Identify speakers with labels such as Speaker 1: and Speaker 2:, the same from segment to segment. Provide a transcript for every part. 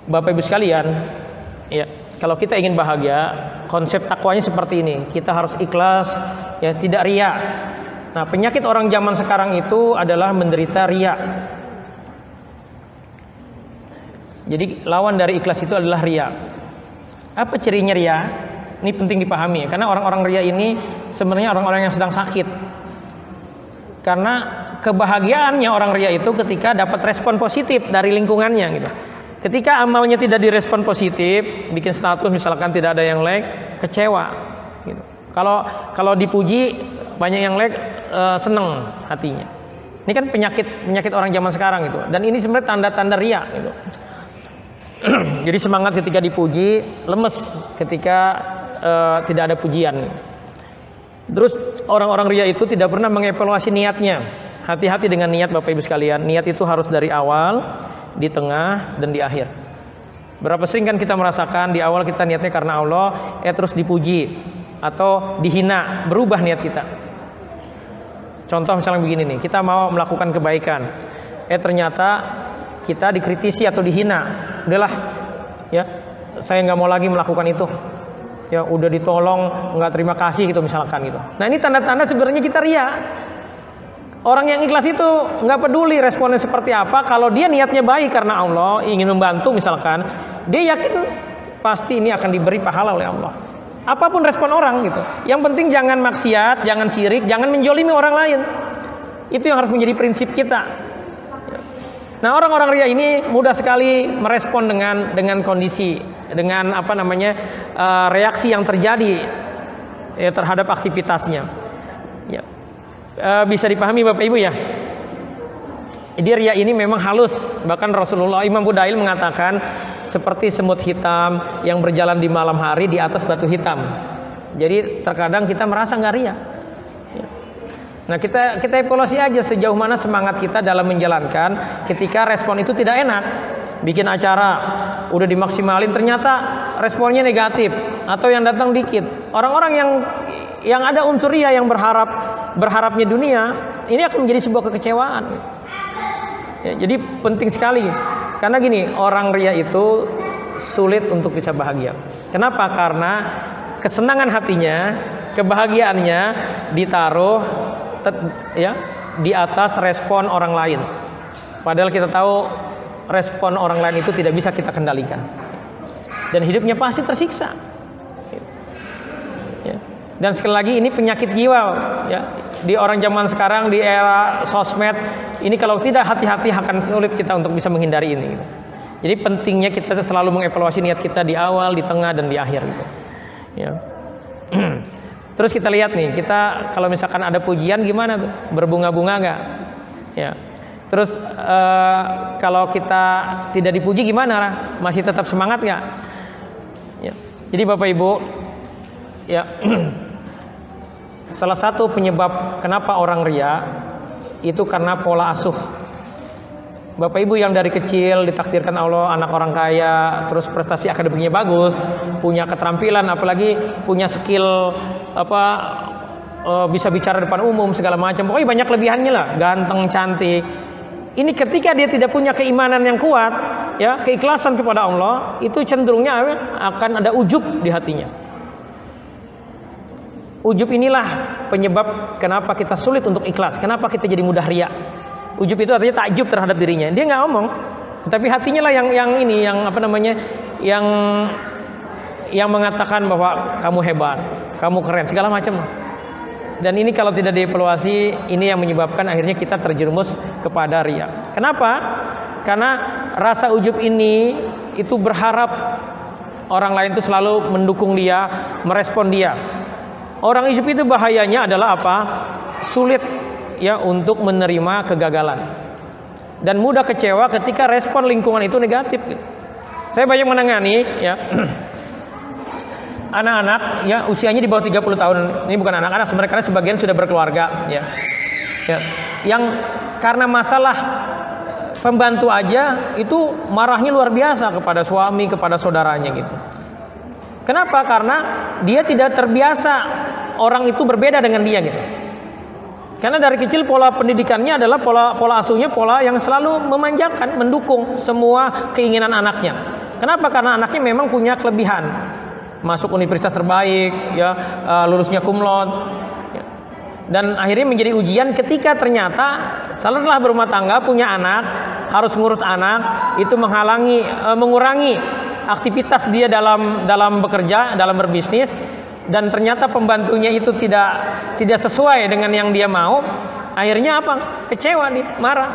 Speaker 1: Bapak Ibu sekalian, ya, kalau kita ingin bahagia, konsep takwanya seperti ini. Kita harus ikhlas, ya, tidak riya. Nah, penyakit orang zaman sekarang itu adalah menderita riya. Jadi lawan dari ikhlas itu adalah riya. Apa cirinya riya? Ini penting dipahami, karena orang-orang riya ini sebenarnya orang-orang yang sedang sakit. Karena kebahagiaannya orang riya itu ketika dapat respon positif dari lingkungannya gitu. Ketika amalnya tidak direspon positif, bikin status misalkan tidak ada yang like, kecewa gitu. Kalau dipuji banyak yang like, seneng hatinya. Ini kan penyakit orang zaman sekarang itu. Dan ini sebenarnya tanda-tanda riya gitu. Jadi semangat ketika dipuji, lemes ketika tidak ada pujian. Terus orang-orang riya itu tidak pernah mengevaluasi niatnya. Hati-hati dengan niat Bapak Ibu sekalian. Niat itu harus dari awal, di tengah, dan di akhir. Berapa sering kan kita merasakan di awal kita niatnya karena Allah, terus dipuji atau dihina, berubah niat kita. Contoh misalnya begini nih, kita mau melakukan kebaikan, ternyata kita dikritisi atau dihina. Udahlah, ya, saya nggak mau lagi melakukan itu. Ya, udah ditolong nggak terima kasih gitu misalkan gitu. Nah, ini tanda-tanda sebenarnya kita riya. Orang yang ikhlas itu nggak peduli responnya seperti apa. Kalau dia niatnya baik karena Allah, ingin membantu misalkan, dia yakin pasti ini akan diberi pahala oleh Allah. Apapun respon orang gitu. Yang penting jangan maksiat, jangan syirik, jangan menjolimi orang lain. Itu yang harus menjadi prinsip kita. Nah, orang-orang riya ini mudah sekali merespon dengan kondisi, dengan reaksi yang terjadi ya, terhadap aktivitasnya. Ya. Bisa dipahami Bapak Ibu ya. Jadi riya ini memang halus. Bahkan Rasulullah Imam Budail mengatakan seperti semut hitam yang berjalan di malam hari di atas batu hitam. Jadi terkadang kita merasa nggak riya. Nah, kita evaluasi aja sejauh mana semangat kita dalam menjalankan ketika respon itu tidak enak. Bikin acara udah dimaksimalin ternyata responnya negatif atau yang datang dikit. Orang-orang yang ada unsur riya yang berharapnya dunia, ini akan menjadi sebuah kekecewaan. Ya, jadi penting sekali. Karena gini, orang riya itu sulit untuk bisa bahagia. Kenapa? Karena kesenangan hatinya, kebahagiaannya ditaruh di atas respon orang lain. Padahal kita tahu respon orang lain itu tidak bisa kita kendalikan. Dan hidupnya pasti tersiksa. Ya. Dan sekali lagi ini penyakit jiwa ya. Di orang zaman sekarang, di era sosmed, ini kalau tidak hati-hati akan sulit kita untuk bisa menghindari ini gitu. Jadi pentingnya kita selalu mengevaluasi niat kita di awal, di tengah, dan di akhir gitu. Ya. Terus kita lihat nih, kita kalau misalkan ada pujian gimana tuh? Berbunga-bunga nggak? Ya. Terus kalau kita tidak dipuji gimana? Masih tetap semangat nggak? Ya. Jadi Bapak Ibu, ya, salah satu penyebab kenapa orang riya itu karena pola asuh. Bapak Ibu yang dari kecil ditakdirkan Allah anak orang kaya, terus prestasi akademiknya bagus, punya keterampilan, apalagi punya skill bisa bicara depan umum segala macam, pokoknya banyak lebihannya lah, ganteng, cantik. Ini ketika dia tidak punya keimanan yang kuat, ya, keikhlasan kepada Allah, itu cenderungnya akan ada ujub di hatinya. Ujub inilah penyebab kenapa kita sulit untuk ikhlas, kenapa kita jadi mudah riya. Ujub itu artinya takjub terhadap dirinya. Dia nggak ngomong, tapi hatinya lah yang mengatakan bahwa kamu hebat, kamu keren, segala macam. Dan ini kalau tidak dievaluasi, ini yang menyebabkan akhirnya kita terjerumus kepada riya. Kenapa? Karena rasa ujub ini itu berharap orang lain itu selalu mendukung dia, merespon dia. Orang ujub itu bahayanya adalah apa? Sulit ya untuk menerima kegagalan dan mudah kecewa ketika respon lingkungan itu negatif. Saya banyak menangani ya anak-anak ya usianya di bawah 30 tahun. Ini bukan anak-anak sebenarnya, karena sebagian sudah berkeluarga ya. Ya. Yang karena masalah pembantu aja itu marahnya luar biasa kepada suami, kepada saudaranya gitu. Kenapa? Karena dia tidak terbiasa orang itu berbeda dengan dia gitu. Karena dari kecil pola pendidikannya adalah pola asuhnya pola yang selalu memanjakan, mendukung semua keinginan anaknya. Kenapa? Karena anaknya memang punya kelebihan, masuk universitas terbaik, ya, lulusnya cum laude, ya. Dan akhirnya menjadi ujian ketika ternyata setelah berumah tangga, punya anak, harus ngurus anak, itu mengurangi aktivitas dia dalam bekerja, dalam berbisnis, dan ternyata pembantunya itu tidak sesuai dengan yang dia mau. Akhirnya apa? Kecewa, dia marah.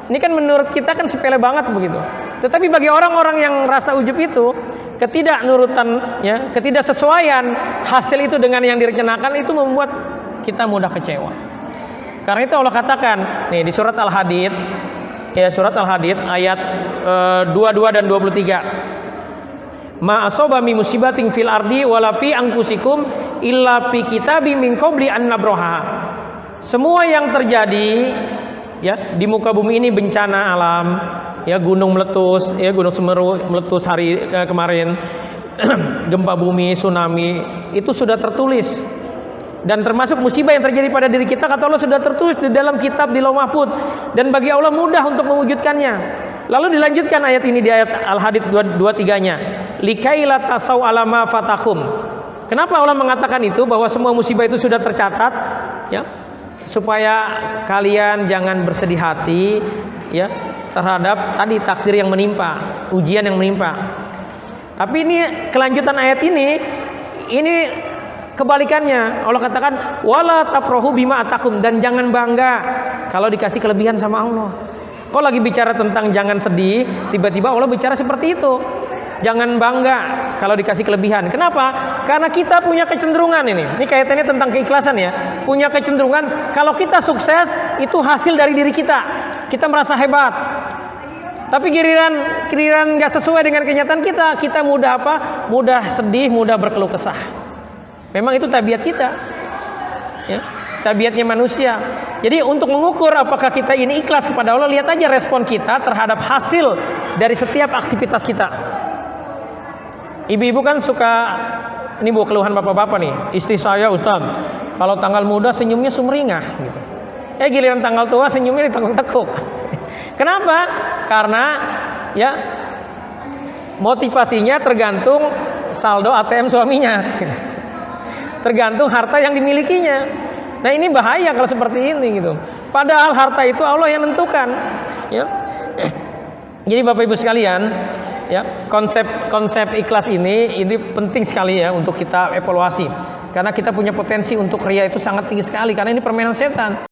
Speaker 1: Ini kan menurut kita kan sepele banget begitu. Tetapi bagi orang-orang yang rasa ujub itu, ketidaknurutan, ya, ketidaksesuaian hasil itu dengan yang direncanakan, itu membuat kita mudah kecewa. Karena itu Allah katakan nih di surat Al-Hadid, ya, surat Al-Hadid ayat 22 dan 23. Ma asaba min musibatin fil ardi wala fi anfusikum illa fi kitabim min qabli an nabraha. Semua yang terjadi, ya, di muka bumi ini, bencana alam, ya, gunung meletus, ya, gunung Semeru meletus hari kemarin, gempa bumi, tsunami, itu sudah tertulis. Dan termasuk musibah yang terjadi pada diri kita, kata Allah, sudah tertulis di dalam kitab di Lauh Mahfuz, dan bagi Allah mudah untuk mewujudkannya. Lalu dilanjutkan ayat ini di ayat Al-Hadid 23-nya, likaila tasau alama fatakum. Kenapa Allah mengatakan itu, bahwa semua musibah itu sudah tercatat, ya, supaya kalian jangan bersedih hati, ya, terhadap tadi takdir yang menimpa, ujian yang menimpa. Tapi ini kelanjutan ayat ini kebalikannya. Allah katakan wala tafrahu bima atakum, dan jangan bangga kalau dikasih kelebihan sama Allah. Kok lagi bicara tentang jangan sedih, tiba-tiba Allah bicara seperti itu. Jangan bangga kalau dikasih kelebihan. Kenapa? Karena kita punya kecenderungan ini kaitannya tentang keikhlasan, ya. Punya kecenderungan kalau kita sukses itu hasil dari diri kita. Kita merasa hebat. Tapi giliran nggak sesuai dengan kenyataan kita mudah apa? Mudah sedih, mudah berkeluh kesah. Memang itu tabiat kita, ya, tabiatnya manusia. Jadi untuk mengukur apakah kita ini ikhlas kepada Allah, lihat aja respon kita terhadap hasil dari setiap aktivitas kita. Ibu-ibu kan suka, ini bu keluhan bapak-bapak nih, istri saya Ustaz, kalau tanggal muda senyumnya sumringah, gitu. Giliran tanggal tua senyumnya ditekuk-tekuk. Kenapa? Karena, ya, motivasinya tergantung saldo ATM suaminya. Tergantung harta yang dimilikinya. Nah, ini bahaya kalau seperti ini, gitu. Padahal harta itu Allah yang menentukan, ya. Jadi Bapak Ibu sekalian, ya, konsep ikhlas ini penting sekali, ya, untuk kita evaluasi. Karena kita punya potensi untuk ria itu sangat tinggi sekali, karena ini permainan setan.